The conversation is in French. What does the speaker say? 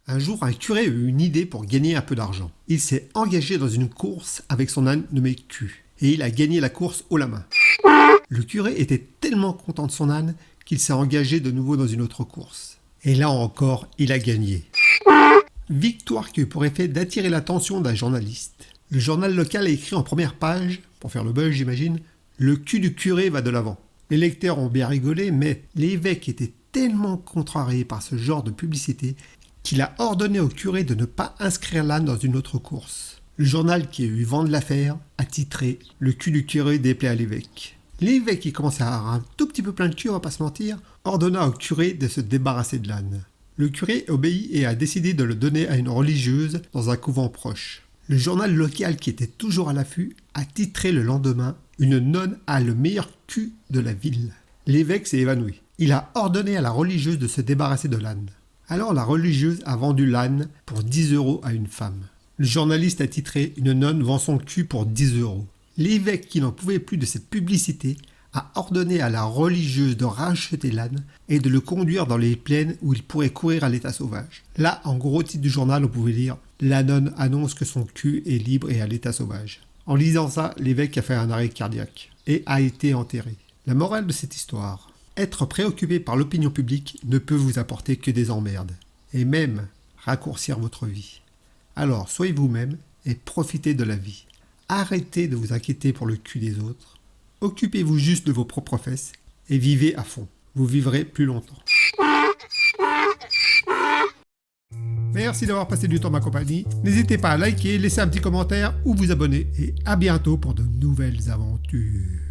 Un jour, un curé a eu une idée pour gagner un peu d'argent. Il s'est engagé dans une course avec son âne nommé Q. Et il a gagné la course haut la main. Le curé était tellement content de son âne qu'il s'est engagé de nouveau dans une autre course. Et là encore, il a gagné. Victoire qui a eu pour effet d'attirer l'attention d'un journaliste. Le journal local a écrit en première page, pour faire le buzz j'imagine, « Le cul du curé va de l'avant ». Les lecteurs ont bien rigolé, mais l'évêque était tellement contrarié par ce genre de publicité qu'il a ordonné au curé de ne pas inscrire l'âne dans une autre course. Le journal qui a eu vent de l'affaire a titré « Le cul du curé déplaît à l'évêque ». L'évêque, qui commençait à avoir un tout petit peu plein de cul, on va pas se mentir, ordonna au curé de se débarrasser de l'âne. Le curé obéit et a décidé de le donner à une religieuse dans un couvent proche. Le journal local, qui était toujours à l'affût, a titré le lendemain « Une nonne a le meilleur cul de la ville ». L'évêque s'est évanoui. Il a ordonné à la religieuse de se débarrasser de l'âne. Alors la religieuse a vendu l'âne pour 10 € à une femme. Le journaliste a titré « Une nonne vend son cul pour 10 €. L'évêque, qui n'en pouvait plus de cette publicité, a ordonné à la religieuse de racheter l'âne et de le conduire dans les plaines où il pourrait courir à l'état sauvage. Là, en gros titre du journal, on pouvait lire « La nonne annonce que son cul est libre et à l'état sauvage ». En lisant ça, l'évêque a fait un arrêt cardiaque et a été enterré. La morale de cette histoire: être préoccupé par l'opinion publique ne peut vous apporter que des emmerdes, et même raccourcir votre vie. Alors, soyez vous-même et profitez de la vie. Arrêtez de vous inquiéter pour le cul des autres. Occupez-vous juste de vos propres fesses et vivez à fond. Vous vivrez plus longtemps. Merci d'avoir passé du temps en ma compagnie. N'hésitez pas à liker, laisser un petit commentaire ou vous abonner. Et à bientôt pour de nouvelles aventures.